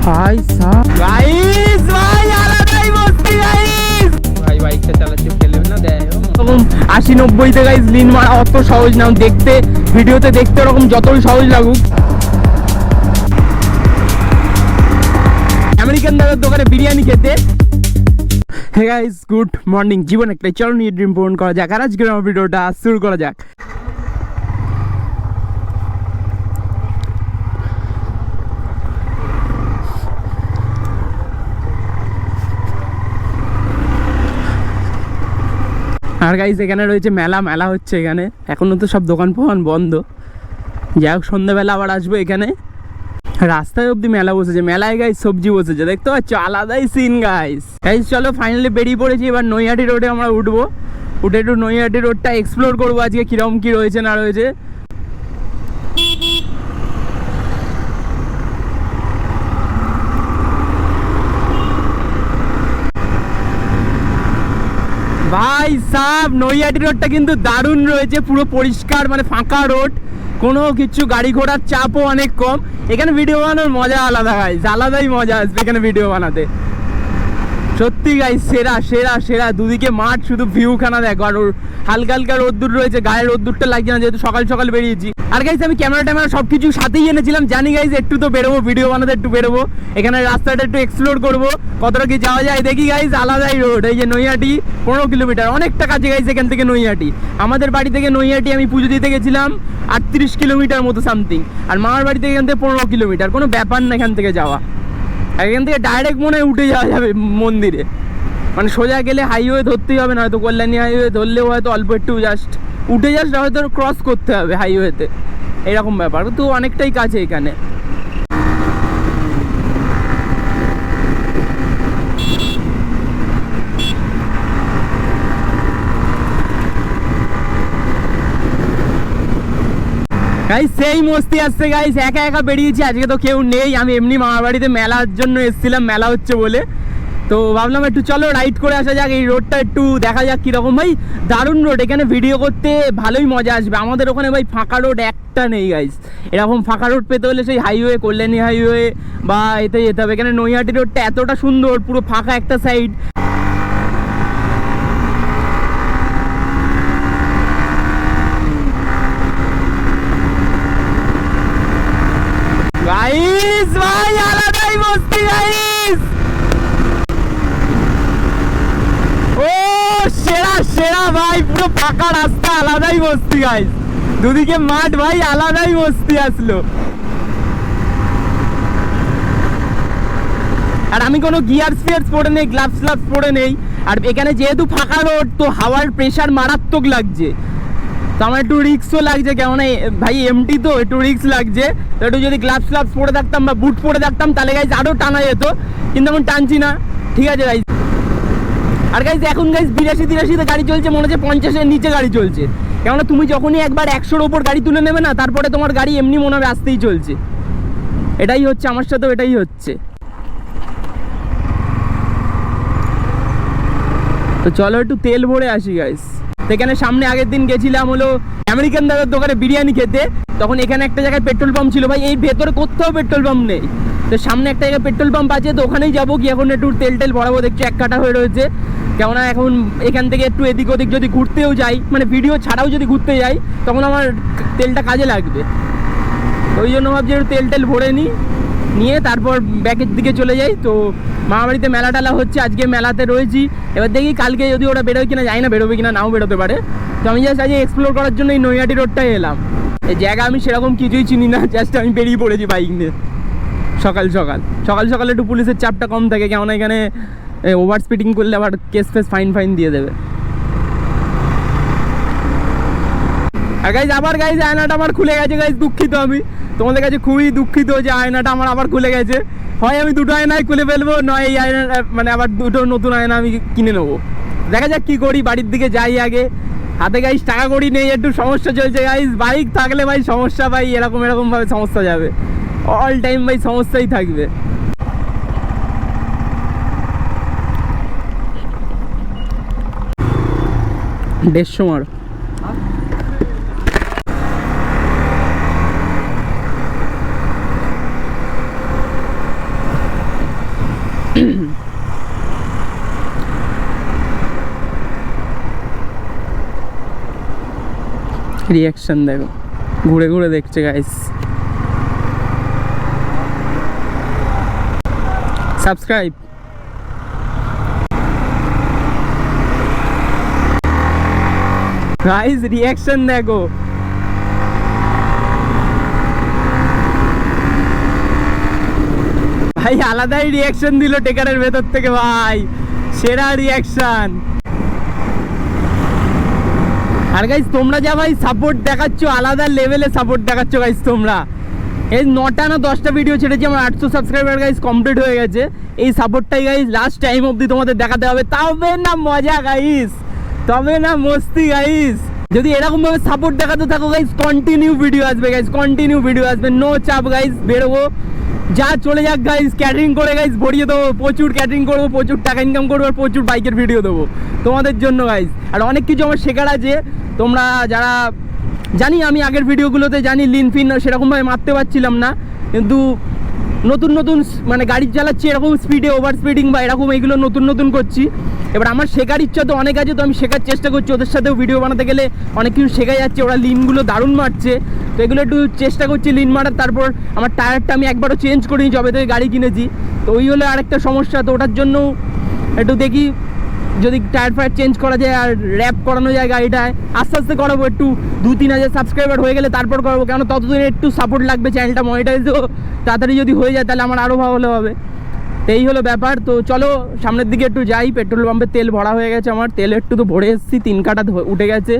ভাই সাহেব গাইস ভাই আলাদাই মস্তি গাইস ভাই বাইকটা চালাচ্ছি ফেলে না দেয় এরকম 80-90 তে গাইস লিন মারা অত সহজ না দেখতে ভিডিওতে দেখতে এরকম যতই সহজ লাগুক আমেরিকান দাদার দোকানে বিরিয়ানি খেতে। হে গাইস গুড মর্নিং, জীবন একটা চলো নিয়ে ড্রিম পূরণ করা যাক। আর আজকের আমার ভিডিওটা শুরু করা যাক। আর গাইস এখানে রয়েছে মেলা হচ্ছে এখানে, এখনো তো সব দোকান ফোকান বন্ধ। যাই হোক সন্ধ্যাবেলা আবার আসবো এখানে। রাস্তায় অব্দি মেলা বসেছে, মেলায় গাইস সবজি বসেছে দেখতে পাচ্ছ, আলাদাই সিন গাইস। গাইস চলো ফাইনালি বেরিয়ে পড়েছি, এবার নৈহাটি রোডে আমরা উঠবো, উঠে একটু নৈহাটি রোডটা এক্সপ্লোর করবো আজকে কিরকম কি রয়েছে না রয়েছে। ভাই সাহেব নৈহাটি রোডটা কিন্তু দারুণ রয়েছে, পুরো পরিষ্কার মানে ফাঁকা রোড, কোনো কিছু গাড়ি ঘোড়ার চাপও অনেক কম। এখানে ভিডিও বানানোর মজা আলাদা গাইস, আলাদাই মজা আসবে এখানে ভিডিও বানাতে। সত্যি গাইস সেরা সেরা সেরা, দুদিকে মাঠ, শুধু ভিউ খানা দেখো। আর হালকা হালকা রোদ্দুর রয়েছে, গায়ে রোদ্দুরটা লাগছে না যেহেতু সকাল সকাল বেরিয়েছি। আর গাইস আমি ক্যামেরা ট্যামেরা সব কিছু সাথেই এনেছিলাম, জানি গাইস একটু তো বেরোবো ভিডিও বানাতে, একটু বেরোবো এখানে, রাস্তাটা একটু এক্সপ্লোর করবো কতটা কি যাওয়া যায় দেখি গাইস। আলাদাই রোড, এই যে নৈহাটি 15 কিলোমিটার, অনেকটা কাছে গাইস এখান থেকে নৈহাটি। আমাদের বাড়ি থেকে নৈহাটি আমি পুজো দিতে গেছিলাম 38 কিলোমিটার মতো সামথিং, আর মামার বাড়ি থেকে এখান থেকে 15 কিলোমিটার, কোনো ব্যাপার না এখান থেকে যাওয়া। এখান থেকে ডাইরেক্ট মনে হয় উঠে যাওয়া যাবে মন্দিরে, মানে সোজা গেলে হাইওয়ে ধরতেই হবে না, হয়তো কল্যাণী হাইওয়ে ধরলেও হয়তো অল্প একটু জাস্ট উঠে জাস্ট হয়তো ক্রস করতে হবে হাইওয়েতে, এরকম ব্যাপার। তো অনেকটাই কাছে এখানে। গাইস সেই মস্তি আসছে গাইস, একা একা বেরিয়েছি, আজকে তো কেউ নেই, আমি এমনি মামার বাড়িতে মেলার জন্য এসেছিলাম, মেলা হচ্ছে বলে, তো ভাবলাম একটু চলো রাইড করে আসা যাক, এই রোডটা একটু দেখা যাক কীরকম। ভাই দারুণ রোড, এখানে ভিডিও করতে ভালোই মজা আসবে। আমাদের ওখানে ভাই ফাঁকা রোড একটা নেই গাইস, এরকম ফাঁকা রোড পেতে হলে সেই হাইওয়ে, কল্যাণী হাইওয়ে বা এতে যেতে হবে। এখানে নৈহাটি রোডটা এতটা সুন্দর, পুরো ফাঁকা একটা সাইড। গাইস ভাই আলাদাই মস্তি গাইস, ও সেরা সেরা ভাই, পুরো ফাঁকা রাস্তা, আলাদাই মস্তি গাইস, দুদিকে মাঠ ভাই, আলাদাই মস্তি আসলো। আর আমি কোনো গিয়ার ফিয়ার্স পরে নেই, গ্লাভস ফ্লাভস পরে নেই, আর এখানে যেহেতু ফাঁকা রোড তো হাওয়ার প্রেশার মারাত্মক লাগছে, তো আমার একটু রিক্সও লাগছে, কেমন ভাই এমটি তো একটু রিক্স লাগছে। তো একটু যদি গ্লাভস ফ্লাভস পরে থাকতাম বা বুট পরে থাকতাম তাহলে গাইজ আরও টানা যেত, কিন্তু এখন টানছি না, ঠিক আছে গাইজ। আর গাইজ এখন গাইজ 82-83-তে গাড়ি চলছে, মনে হচ্ছে 50-এর নিচে গাড়ি চলছে, কেননা তুমি যখনই একবার 100-র ওপর গাড়ি তুলে নেবে না, তারপরে তোমার গাড়ি এমনি মনে হবে আসতেই চলছে। এটাই হচ্ছে আমার সাথেও, এটাই হচ্ছে। তো চলো একটু তেল ভরে আসি গাইস। এখানে সামনে আগের দিন গেছিলাম হলো আমেরিকান দাদার দোকানে বিরিয়ানি খেতে, তখন এখানে একটা জায়গায় পেট্রোল পাম্প ছিল, ভাই এই ভেতরে কোথাও পেট্রোল পাম্প নেই, তো সামনে একটা জায়গায় পেট্রোল পাম্প আছে, তো ওখানেই যাবো, কি এখন একটু তেল ভরাবো। দেখছি এক কাটা হয়ে রয়েছে, কেননা এখন এখান থেকে একটু এদিক ওদিক যদি ঘুরতেও যাই, মানে ভিডিও ছাড়াও যদি ঘুরতে যাই, তখন আমার তেলটা কাজে লাগবে, তো ওই জন্য ভাবছি একটু তেল ভরে নিয়ে তারপর ব্যাকের দিকে চলে যাই। তো মামাবাড়িতে মেলা টেলা হচ্ছে, আজকে মেলাতে রয়েছি, এবার দেখি কালকে যদি ওরা বেরোয় কিনা, জানি না বেরোবে কিনা, নাও বেরোতে পারে। তো আমি জাস্ট আজকে এক্সপ্লোর করার জন্য এই নৈহাটি রোডটাই এলাম। এই জায়গা আমি সেরকম কিছুই চিনি না, জাস্ট আমি বেরিয়ে পড়েছি বাইক নিয়ে সকাল সকাল একটু পুলিশের চাপটা কম থাকে, কেমন এখানে ওভার স্পিডিং করলে আবার কেস ফেস ফাইন দিয়ে দেবে। আর গাইজ আবার গাইজ আয়নাটা আমার খুলে গেছে গাইজ, দুঃখিত আমি তোমাদের কাছে, খুবই দুঃখিত যে আয়নাটা আমার আবার খুলে গেছে। হয় আমি দুটো আয়নায় খুলে ফেলবো, নয় এই আয়না মানে আবার দুটো নতুন আয়না আমি কিনে নেবো, দেখা যাক কী করি। বাড়ির দিকে যাই আগে, হাতে গাইজ টাকা কড়ি নেই, একটু সমস্যা চলছে গাইজ। বাইক থাকলে ভাই সমস্যা ভাই এরকমভাবে সমস্যা যাবে, অল টাইম ভাই সমস্যাই থাকবে। দেড়শো মার রিয়াকশন দেখো, ঘুরে ঘুরে দেখছে গাইস। সাবস্ক্রাইব। গাইস রিয়াকশন দেখো। ভাই আলাদাই রিয়াকশন দিল টেকারের ভেতর থেকে, ভাই সেরা রিয়াকশন। আর গাইস তোমরা যা ভাই সাপোর্ট দেখাচ্ছ, আলাদা লেভেলে সাপোর্ট দেখাচ্ছ গাইস তোমরা। এই 9টা না 10টা ভিডিও ছেড়েছি, আমার 800 সাবস্ক্রাইবার গাইস কমপ্লিট হয়ে গেছে। এই সাপোর্টটাই গাইস লাস্ট টাইম অবধি তোমাদের দেখাতে হবে, তবে না মজা গাইস, তবে না মস্তি গাইস। যদি এরকম ভাবে সাপোর্ট দেখাতে থাকো গাইস, কন্টিনিউ ভিডিও আসবে গাইস, কন্টিনিউ ভিডিও আসবে, নো চাপ গাইস। বেরোবো যা চলে যাক গাইস, ক্যাটারিং করে গাইস ভরিয়ে দেবো, প্রচুর ক্যাটারিং করবো, প্রচুর টাকা ইনকাম করবো, আর প্রচুর বাইকের ভিডিও দেবো তোমাদের জন্য গাইস। আর অনেক কিছু আমার শেখার আছে। তোমরা যারা, জানি আমি আগের ভিডিওগুলোতে জানি লিন ফিন সেরকমভাবে মারতে পারছিলাম না, কিন্তু নতুন নতুন মানে গাড়ি চালাচ্ছি এরকম স্পিডে, ওভার স্পিডিং বা এরকম এইগুলো নতুন নতুন করছি। এবার আমার শেখার ইচ্ছা তো অনেক আছে, তো আমি শেখার চেষ্টা করছি। ওদের সাথেও ভিডিও বানাতে গেলে অনেক কিছু শেখা যাচ্ছে, ওরা লিনগুলো দারুণ মারছে, তো এগুলো একটু চেষ্টা করছি লিন মারার। তারপর আমার টায়ারটা আমি একবারও চেঞ্জ করিনি যবে থেকে গাড়ি কিনেছি, তো ওই হলো আরেকটা সমস্যা। তো ওটার জন্য একটু দেখি যদি টায়ার ফায়ার চেঞ্জ করা যায় আর র্যাপ করানো যায় গাড়িটায়। আস্তে আস্তে করাবো, একটু 2-3 হাজার সাবস্ক্রাইবার হয়ে গেলে তারপর করাবো, কেন ততদিন একটু সাপোর্ট লাগবে, চ্যানেলটা মনিটাইজও তাড়াতাড়ি যদি হয়ে যায় তাহলে আমার আরও ভালো হবে। তো এই হলো ব্যাপার। তো চলো সামনের দিকে একটু যাই। পেট্রোল পাম্পে তেল ভরা হয়ে গেছে আমার, তেল একটু তো ভরে এসেছি, 3 কাটা উঠে গেছে।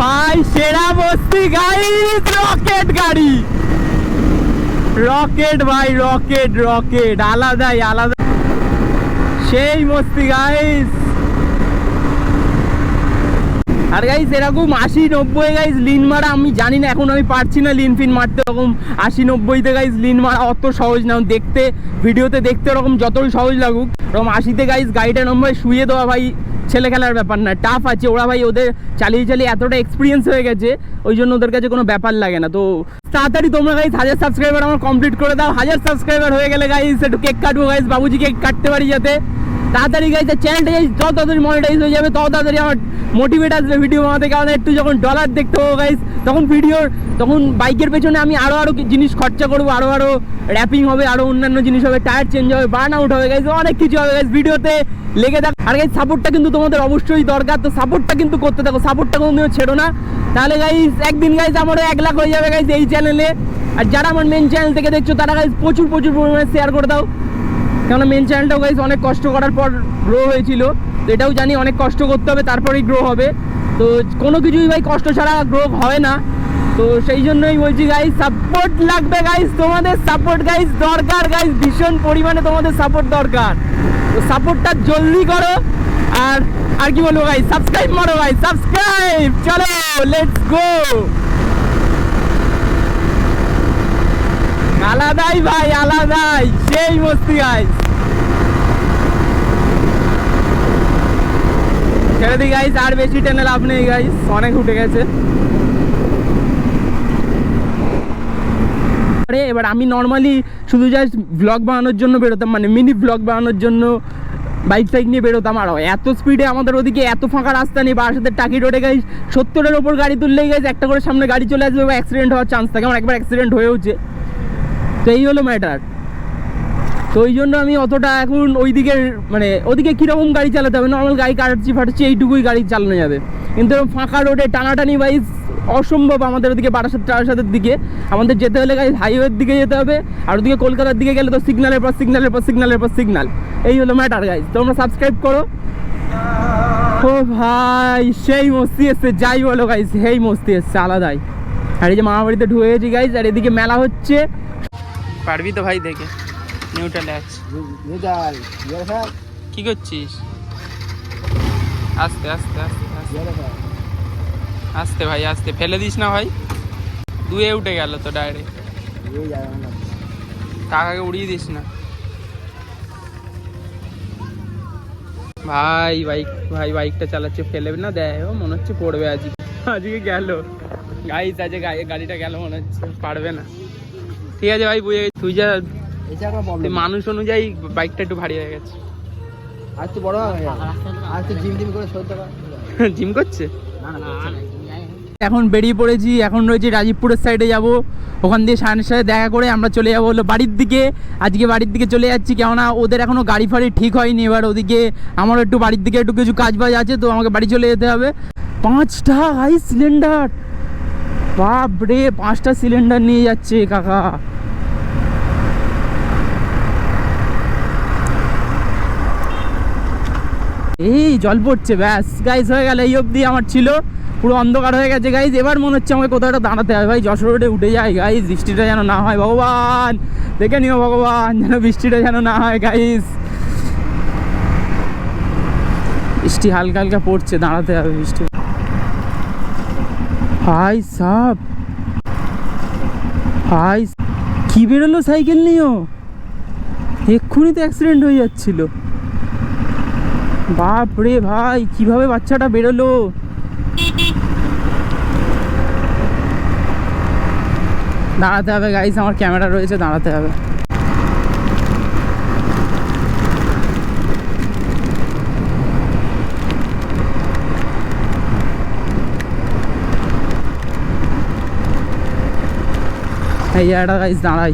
ভাই সেরা মস্তি গাইস, রকেট গাড়ি, রকেট ভাই, রকেট রকেট আলাদাই আলাদা, সেই মস্তি গাইস। আর গাইস এরকম 80-90 গাইস লিন মারা, আমি জানি না, এখন আমি পারছি না লিন ফিন মারতে। এরকম 80-90-তে গাইস লিন মারা অত সহজ না, দেখতে ভিডিওতে দেখতে ওরকম যতই সহজ লাগুক, ওরকম 80-তে গাইস গাড়িটা নম্বরে শুয়ে দেওয়া ভাই ছেলে খেলার ব্যাপার না, টাফ আছে। ওরা ভাই ওদের চালিয়ে চালিয়ে এতটা এক্সপিরিয়েন্স হয়ে গেছে, ওই জন্য ওদের কাছে কোনো ব্যাপার লাগে না। তো তাড়াতাড়ি তোমরা গাইস 1000 সাবস্ক্রাইবার আমার কমপ্লিট করে দাও। 1000 সাবস্ক্রাইবার হয়ে গেলে গাইস একটু কেক কাটবো গাইস, বাবুজি কেক কাটতে পারি যাতে তাড়াতাড়ি গাইস। চ্যানেলটা যত তাড়াতাড়ি মনিটাইজ হয়ে যাবে তত তাড়াতাড়ি আমার মোটিভেট আসবে ভিডিও বানাতে, কারণ একটু যখন ডলার দেখতে পাবো গাইস, তখন বাইকের পেছনে আমি আরও জিনিস খরচা করবো, আরও র্যাপিং হবে, আরও অন্যান্য জিনিস হবে, টায়ার চেঞ্জ হবে, বার্ন আউট হবে গাইস, অনেক কিছু হবে গাইস। ভিডিওতে লেগে থাক। আর গাইস সাপোর্টটা কিন্তু তোমাদের অবশ্যই দরকার, তো সাপোর্টটা কিন্তু করতে থাকো, সাপোর্টটা কোনোদিনও ছেড়ো না, তাহলে গাইস একদিন গাইস আমারও 1 লাখ হয়ে যাবে গাইস এই চ্যানেলে। আর যারা আমার মেন চ্যানেল থেকে দেখছো তারা গাইস প্রচুর পরিমাণে শেয়ার করে দাও, কেননা মেন চ্যানেলটাও গাইস অনেক কষ্ট করার পর গ্রো হয়েছিল, তো এটাও জানি অনেক কষ্ট করতে হবে তারপরেই গ্রো হবে। তো কোনো কিছুই ভাই কষ্ট ছাড়া গ্রো হয় না, তো সেই জন্যই বলছি গাইস সাপোর্ট লাগবে গাইস, তোমাদের সাপোর্ট গাইস দরকার গাইস, ভীষণ পরিমাণে তোমাদের সাপোর্ট দরকার। তো সাপোর্টটা জলদি করো, আর কি বলবো গাইস, সাবস্ক্রাইব মারো গাইস, সাবস্ক্রাইব। চলো লেটস গো। আলাদাই ভাই আলাদাই, সেই মস্তি গাইস। ছেড়ে দিই গাইস, আর বেশি টেনে লাভ নেই গাইস, অনেক উঠে গেছে। আরে এবার আমি নর্মালি শুধু জাস্ট ব্লগ বানানোর জন্য বেরোতাম, মানে মিনি ব্লগ বানানোর জন্য বাইক টাইক নিয়ে বেরোতাম। আর এত স্পিডে আমাদের ওদিকে এত ফাঁকা রাস্তা নেই, বা সাথে টাকি রোডে গাইস 70-এর ওপর গাড়ি তুললেই গাইস একটা করে সামনে গাড়ি চলে আসবে বা অ্যাক্সিডেন্ট হওয়ার চান্স থাকে। আমার একবার অ্যাক্সিডেন্ট হয়েওছে, তো এই হলো ম্যাটার। তো ওই জন্য আমি অতটা এখন ওদিকে কীরকম গাড়ি চালাতে হবে, নর্মাল গাড়ি কাটাচ্ছি ফাটাচ্ছি এইটুকুই গাড়ি চালানো যাবে, কিন্তু ফাঁকা রোডে টানাটানি বাইস অসম্ভব। আমাদের ওদিকে বারাসাতের দিকে আমাদের যেতে হলে গাইস হাইওয়ের দিকে যেতে হবে, আর ওদিকে কলকাতার দিকে গেলে তো সিগন্যালের পর সিগন্যালের পর সিগন্যালের পর সিগন্যাল, এই হলো ম্যাটার গাইস। তোমরা সাবস্ক্রাইব করো। ও ভাই সেই মস্তি এসছে, যাই বলো গাইস সেই মস্তি এসছে আলাদাই। আর এই যে মামাবাড়িতে ঢুকে গেছি গাইস, আর এদিকে মেলা হচ্ছে, পারবি তো ভাই দেখে। নিউট্রাল আছে, কি করছিস? আস্তে আস্তে আস্তে আস্তে ভাই আস্তে, ফেলে দিস না ভাই, 2-এ উঠে গেল তো ডাইরেক্ট, কাকাকে উড়িয়ে দিস না। ভাই বাইকটা চালাচ্ছে, ফেলে না দেয়, ও মনে হচ্ছে পড়বে আজকে গেল গাইস, আজকে গাড়িটা গেল মনে হচ্ছে, পারবে না। ঠিক আছে ভাই, বুঝে গেছি, তুই যা মানুষ অনুযায়ী বাইকটা একটু ভারী হয়ে গেছে। আর তো বড় আর তো জিম করে চলতে পারে। জিম করছে। এখন বেরিয়ে পড়েছি, এখন রয়েছে রাজীবপুরের সাইডে যাব, ওখান দিয়ে সায়নের সাথে দেখা করে আমরা চলে যাবো হলো বাড়ির দিকে। আজকে বাড়ির দিকে চলে যাচ্ছি, কেননা ওদের এখনও গাড়ি ফাড়ি ঠিক হয়নি। এবার ওদিকে আমারও একটু বাড়ির দিকে একটু কিছু কাজ বাজ আছে, তো আমাকে বাড়ি চলে যেতে হবে। 5টা হাই সিলিন্ডার, বাপ রে, 5টা সিলিন্ডার নিয়ে যাচ্ছে কাকা। এই জল পড়ছে, ব্যাস গাইস হয়ে গেল, এই অবধি আমার ছিল, পুরো অন্ধকার হয়ে গেছে গাইস। এবার মনে হচ্ছে আমাকে কোথাও একটা দাঁড়াতে হবে ভাই, যশোর রোডে উঠে যায় গাইস, বৃষ্টিটা যেন না হয় ভগবান, দেখে নিও ভগবান, যেন বৃষ্টিটা যেন না হয় গাইস। বৃষ্টি হালকা হালকা পড়ছে, দাঁড়াতে হবে বৃষ্টি। হাই সাব, হাই কি বেরোলো সাইকেল নিয়েও, এক্ষুনি তো অ্যাক্সিডেন্ট হয়ে যাচ্ছিল। বাপ রে ভাই, কিভাবে বাচ্চাটা বেরোলো। দাঁড়াতে হবে গাইস, আমার ক্যামেরা রয়েছে, দাঁড়াতে হবে। এই জায়গাটা গাইস দাঁড়াই।